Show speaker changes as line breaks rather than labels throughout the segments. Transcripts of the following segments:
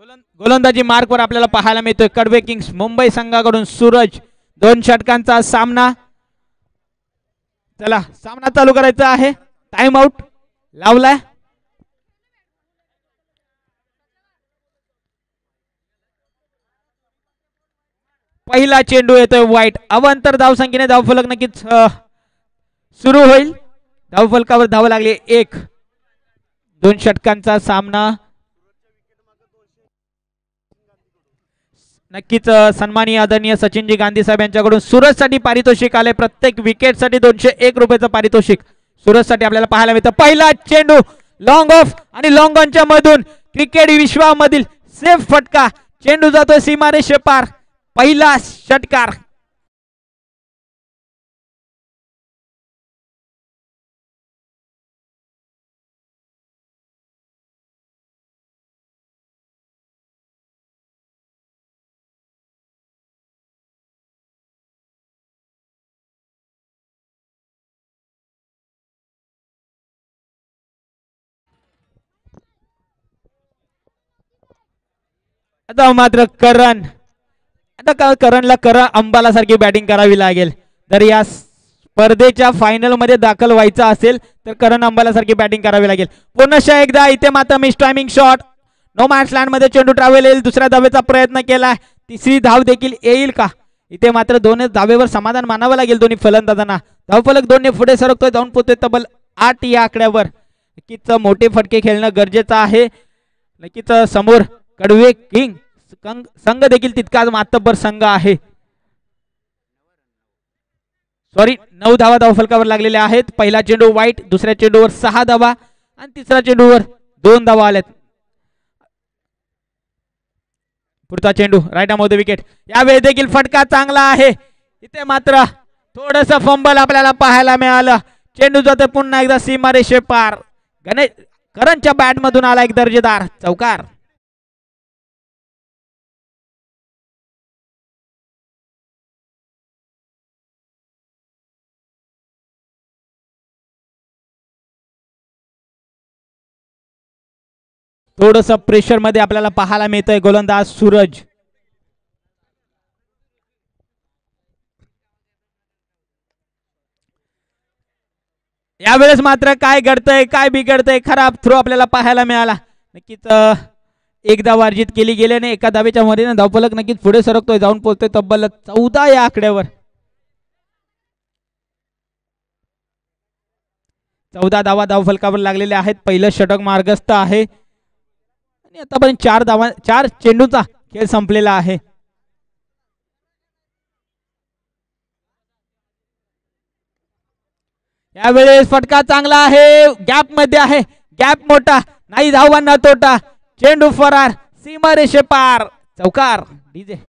गोलंदाजी मार्कवर आपल्याला पाहायला मिळतोय कडवे किंग्स मुंबई संघाकडून सूरज 2 षटकांचा सामना. चला सामना चालू करायचा आहे. टाइम आउट लावलाय. पहिला चेंडू येतोय वाईट. अवांतर धावसंख्येने धावफलक नक्कीच सुरू होईल. धावफलकावर धाव लागली 1. 2 षटकांचा सामना. नक्कीच सन्माननीय आदरणीय सचिनजी गांधी साहेब यांच्याकडून सूरज साठी पारितोषिक आले. प्रत्येक विकेट साठी 201 रुपयाचं पारितोषिक सूरज साठी आपल्याला पाहायला मिळतं. पहिला चेंडू लॉंग ऑफ आणि लॉंग ऑनच्या मधून क्रिकेट विश्वामधील सेफ फटका. चेंडू जातोय सीमारेषे पार. पहिला षटकार. आता मात्र करण, आता करणला अंबाला सारखी बॅटिंग करावी लागेल. तर या स्पर्धेच्या फायनल मध्ये दाखल व्हायचा असेल तर करण अंबाला सारखी बॅटिंग करावी लागेल. पुन्हा एकदा इथे मात्र miss timing shot. No match land मध्ये चेंडू ट्रॅव्हल येईल. दुसऱ्या धावेचा प्रयत्न केला. तिसरी धाव देखील येईल का? इथे मात्र 2 धावेवर समाधान मानावं लागेल दोन्ही फलंदाजांना. धावफलक 2 ने पुढे सरकतोय. जाऊन पोहोचतोय तब्बल 8 या आकड्यावर. नक्कीच मोठे फटके खेळणं गरजेचं आहे. नक्कीच समोर कडवे किंग संघ देखील तितकाच मातब्बर संघ आहे. सॉरी 9 धावा धावफलकावर लागलेल्या आहेत. पहिला चेंडू वाईट. दुसऱ्या चेंडूवर 6 धावा आणि तिसऱ्या चेंडूवर 2 धावा आल्यात. पुढचा चेंडू राईट मध्ये विकेट. यावेळी देखील फटका चांगला आहे. इथे मात्र थोडस फंबल आपल्याला पाहायला मिळालं. चेंडू जातो पुन्हा एकदा सीमारेषे पार. करणच्या बॅट मधून आला एक दर्जेदार चौकार. थोडस प्रेशर मध्ये आपल्याला पाहायला मिळतंय गोलंदाज सूरज. यावेळेस मात्र काय घडतंय काय बिघडतंय. खराब थ्रो आपल्याला पाहायला मिळाला. नक्कीच एक धाव अर्जित केली गेल्याने एका धावेच्या मदतीने धावफलक नक्कीच पुढे सरकतोय. जाऊन पोहोचतोय तब्बल 14 या आकड्यावर. 14 धावा धावफलकावर लागलेल्या आहेत. पहिलं षटक मार्गस्थ आहे. आतापर्यंत 4 चेंडूचा खेळ संपलेला आहे. यावेळेस फटका चांगला आहे. गॅप मध्ये आहे. गॅप मोठा नाही. धावांना तोटा. चेंडू फरार. सीमारेषे पार. चौकार. डीजे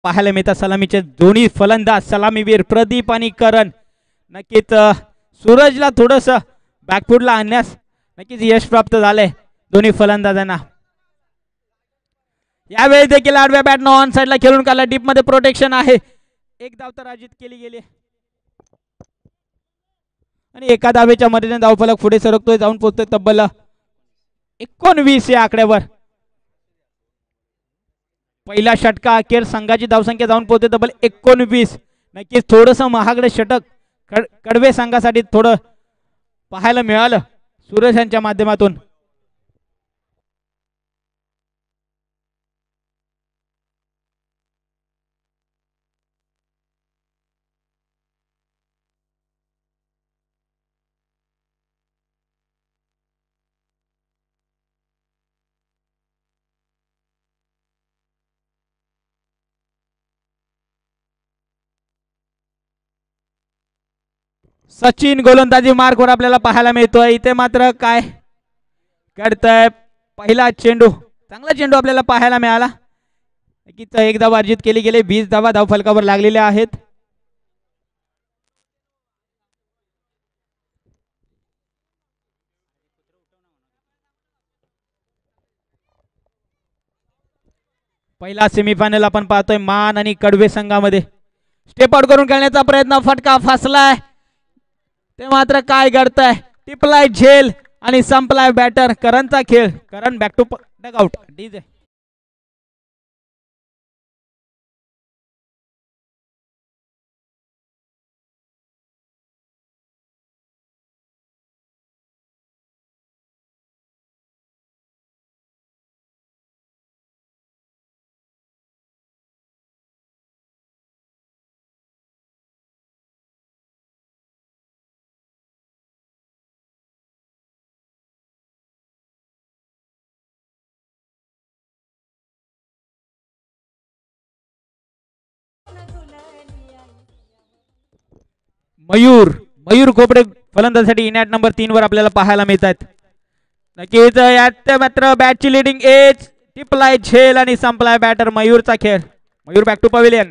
पाहायला मिळतात सलामीचे दोन्ही फलंदाज सलामीवीर प्रदीप आणि करण. नक्कीच सूरजला थोडस बॅकफुटला आणण्यास नक्कीच यश प्राप्त झालंय दोन्ही फलंदाजांना. यावेळी देखील आडव्या बॅटनं ऑन साइडला खेळून काढला. डीप मध्ये प्रोटेक्शन आहे. एक धाव तर अर्जित केली गेली आणि एका धावेच्या मदतीने धावफलक पुढे सरकतोय. जाऊन पोहोचतोय तब्बल 19 या आकड्यावर. पहिला षटका अखेर संघाची धावसंख्या जाऊन पोहोचते तब्बल 19. नक्कीच थोडस महागडे षटक कडवे संघासाठी थोडं पाहायला मिळालं सूरज यांच्या माध्यमातून. सचिन गोलंदाजी मार्कवर आपल्याला पाहायला मिळतोय. इथे मात्र काय घडतंय. पहिला चेंडू चांगला चेंडू आपल्याला पाहायला मिळाला. एक धाव अर्जित केली गेली. 20 धावा धावफलकावर लागलेल्या आहेत. पहिला सेमीफायनल आपण पाहतोय मान आणि कडवे संघामध्ये. स्टेप आउट करून खेळण्याचा प्रयत्न, फटका फसलाय. ते मात्र काय घडतंय, टिपलाय झेल आणि संपलाय बॅटर. करणचा खेळ, Karan back to dugout. DJ Mayur, Mayur Khopade फलंदाजीसाठी इनॅट नंबर 3 वर आपल्याला पाहायला मिळतात. नक्कीच यात मात्र बॅटची लिडिंग एज, टिपलाय झेल आणि संपलाय बॅटर. मयूरचा खेळ. Mayur back to pavilion.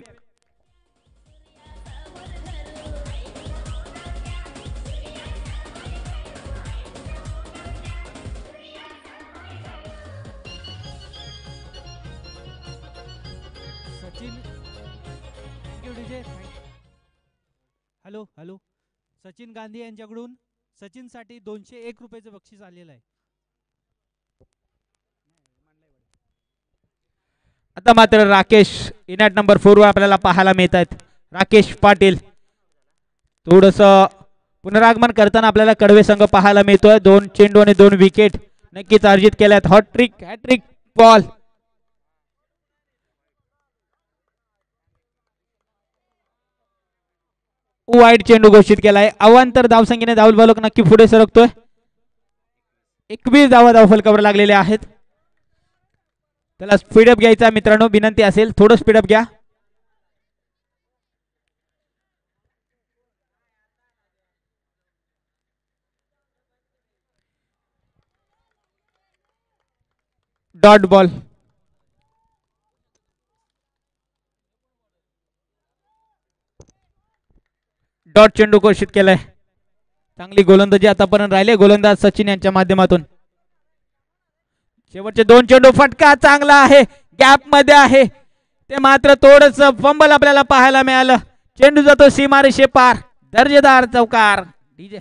Hello hello, Sachin Gandhi यांच्याकडून सचिनसाठी 201 रुपयाचं बक्षीस आलेलं आहे.
आता मात्र राकेश इनॅट नंबर 4 वर आपल्याला पाहायला मिळत आहेत. राकेश पाटील थोडस पुनरागमन करताना आपल्याला कडवे संघ पाहायला मिळतोय. 2 चेंडू आणि 2 विकेट नक्कीच अर्जित केल्यात. हॉट्रिक हॅट्रिक बॉल. वाईट चेंडू घोषित केलाय. अवांतर धावसंख्येने धावल बालक नक्की पुढे सरकतोय. 21 धावा धावफलकावर लागलेल्या आहेत. त्याला स्पीडअप घ्यायचा मित्रांनो, विनंती असेल थोडं स्पीडअप घ्या. Dot ball. डॉट चेंडू घोषित केलाय. चांगली गोलंदाजी आतापर्यंत राहिले गोलंदाज सचिन यांच्या माध्यमातून. शेवटचे 2 चेंडू, फटका चांगला आहे, गॅप मध्ये आहे. ते मात्र थोडस फंबल आपल्याला पाहायला मिळालं. चेंडू जातो सीमारेषे पार. दर्जेदार चौकार. डीजे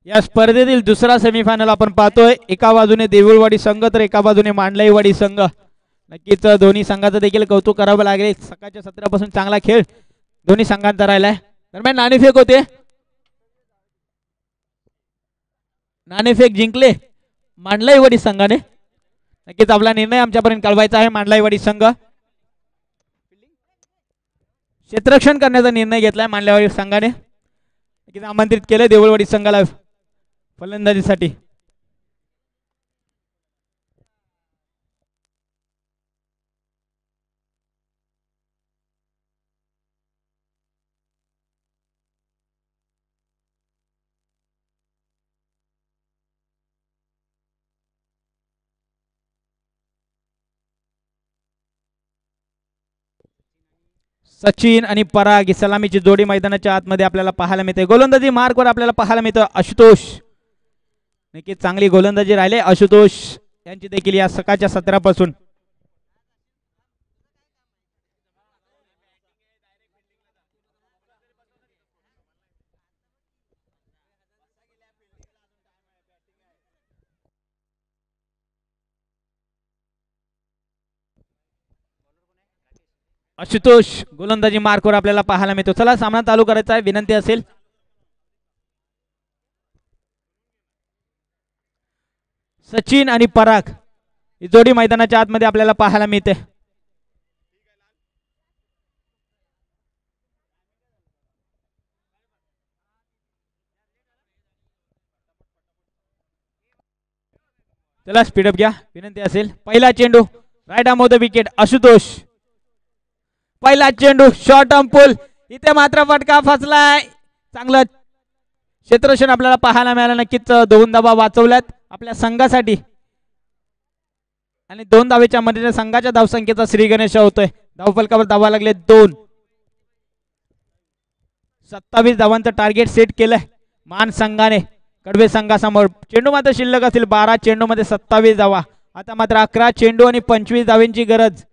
या स्पर्धेतील दुसरा सेमीफायनल आपण पाहतोय. एका बाजूने देऊळवाडी संघ तर एका बाजूने मांडलाईवाडी संघ. नक्कीच दोन्ही संघाचं देखील कौतुक करावं लागेल. सकाळच्या सत्रापासून चांगला खेळ दोन्ही संघांचा राहिलाय. दरम्यान नाणेफेक होते, नाणेफेक जिंकले मांडलाईवाडी संघाने. नक्कीच आपला निर्णय आमच्यापर्यंत कळवायचा आहे. मांडलाईवाडी संघ क्षेत्ररक्षण करण्याचा निर्णय घेतलाय मांडलाईवाडी संघाने. नक्कीच आमंत्रित केलं देऊळवाडी संघाला फलंदाजीसाठी. सचिन आणि पराग ही सलामीची जोडी मैदानाच्या आतमध्ये आपल्याला पाहायला मिळते. गोलंदाजी मार्कवर आपल्याला पाहायला मिळतं आशुतोष. नक्कीच चांगली गोलंदाजी राहिले आशुतोष यांची देखील या सकाळच्या सत्रापासून. आशुतोष गोलंदाजी मार्कवर आपल्याला पाहायला मिळतो. चला सामना चालू करायचा आहे. विनंती असेल सचिन आणि पराग ही जोडी मैदानाच्या आतमध्ये आपल्याला पाहायला मिळते. चला स्पीडअप घ्या विनंती असेल. पहिला चेंडू right arm off the wicket Ashutosh. पहिला चेंडू शॉर्ट आर्म पुल. इथे मात्र फटका फसलाय. चांगलं क्षेत्ररक्षण आपल्याला पाहायला मिळालं. नक्कीच 2 धावा वाचवल्यात आपल्या संघासाठी आणि 2 धावेच्या मध्ये संघाच्या धावसंख्येचा श्री गणेश होतोय. धावफलकावर धावा लागले 2. 27 धावांचं टार्गेट सेट केलंय मान संघाने कडवे संघासमोर. चेंडू मात्र शिल्लक असतील 12 चेंडू मध्ये 27 धावा. आता मात्र 11 चेंडू आणि 25 धावांची गरज.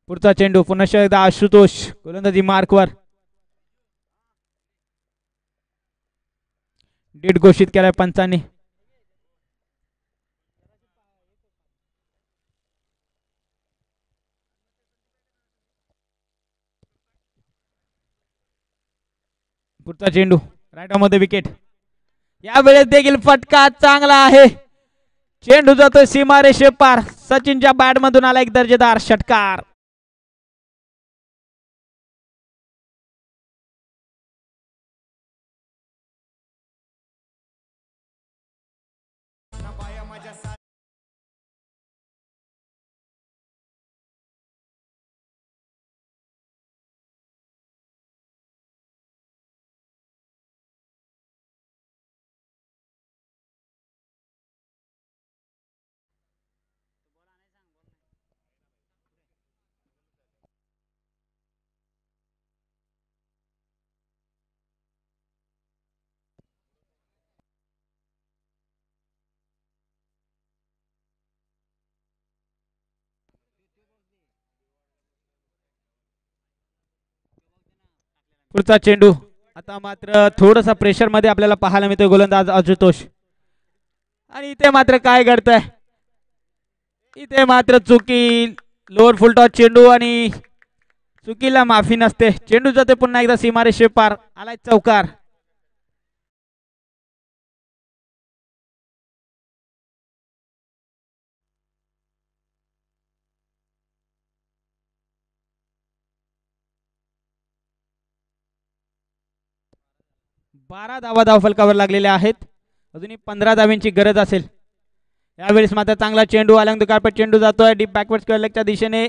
पुढचा चेंडू पुनश्च एकदा आशुतोष गोलंदाजी मार्कवर. डेट घोषित केलाय पंचांनी. पुढचा चेंडू right arm off the wicket. यावेळेस देखील फटका चांगला आहे. चेंडू जातोय सीमारेषे पार. सचिनच्या बॅट मधून आला एक दर्जेदार षटकार. पुढचा चेंडू आता मात्र थोडसा प्रेशर मध्ये आपल्याला पाहायला मिळतोय गोलंदाज आशुतोष. आणि इथे मात्र काय घडतंय. इथे मात्र चुकी. लोअर फुल टॉस चेंडू आणि चुकीला माफी नसते. चेंडू जाते पुन्हा एकदा सीमारेषे पार. आलाय चौकार. बारा धावा धावफलकावर लागलेल्या आहेत. अजूनही 15 धावांची गरज असेल. यावेळेस मात्र चांगला चेंडू अलंग दुकारपट चेंडू जातोय डीप बॅकवर्ड स्क्वेअर लेगच्या दिशेने.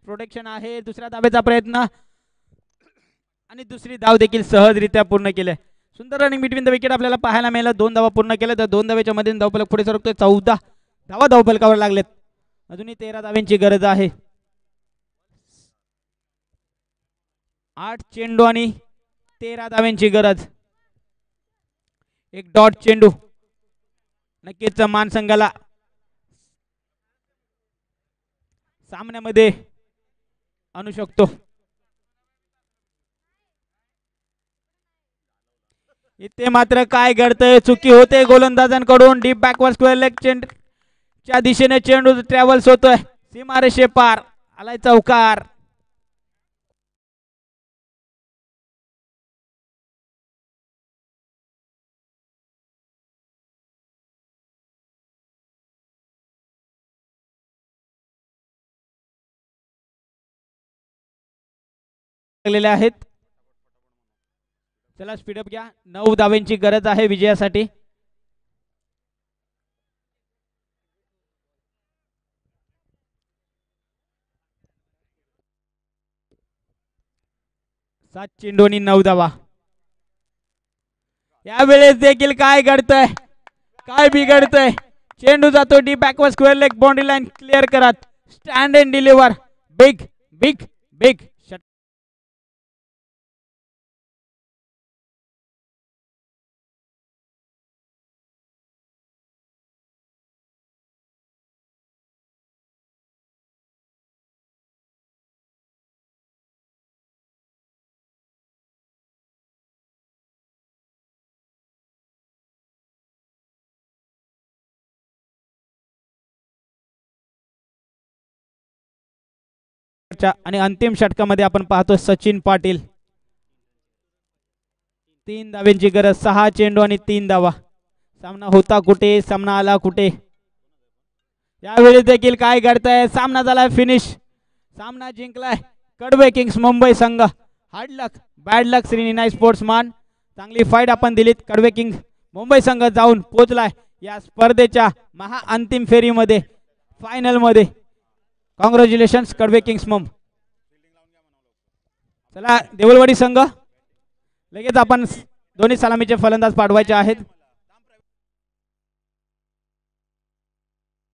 प्रोटेक्शन आहे. दुसऱ्या धावेचा प्रयत्न आणि दुसरी धाव देखील सहजरित्या पूर्ण केले. सुंदर रनिंग बिटवीन द विकेट आपल्याला पाहायला मिळालं. 2 धावा पूर्ण केल्या तर 2 धावेच्या मध्ये धावफलक पुढे सरकतोय. 14 धावा धावफलकावर लागलेत. अजूनही 13 धावांची गरज आहे. 8 चेंडू आणि 13 धावांची गरज. एक डॉट चेंडू नक्कीच मान संघाला सामन्यामध्ये आणू शकतो. इथे मात्र काय घडतंय. चुकी होते गोलंदाजांकडून. डीप बॅकवर्ड स्क्वेअर लेग च्या दिशेने चेंडू ट्रॅव्हल्स होतोय. सीमारेषे पार. आलाय चौकार. लागलेले आहेत. चला स्पीडअप घ्या. 9 धावांची गरज आहे विजयासाठी. सात चेंडू आणि 9 धावा. यावेळेस देखील काय घडतंय. काय बिघडतंय. चेंडू जातो the backward square leg boundary line clear करत. Stand and deliver. Big big big आणि अंतिम षटकामध्ये आपण पाहतो सचिन पाटील. 3 धावांची गरज. 6 चेंडू आणि 3 धावा. सामना होता कुठे, सामना आला कुठे. यावेळी देखील काय घडतंय. सामना झालाय फिनिश. सामना जिंकलाय कडवे किंग्स मुंबई संघ. हार्ड लक बॅड लक श्रीनिवाय स्पोर्ट्समॅन. चांगली फाईट आपण दिलीत. कडवे किंग्स मुंबई संघ जाऊन पोहोचलाय या स्पर्धेच्या महाअंतिम फेरीमध्ये, फायनल मध्ये. Congratulations Kadwe kings Mumbai. चला देऊळवाडी संघ लगेच आपण दोन्ही सलामीचे फलंदाज पाठवायचे आहेत.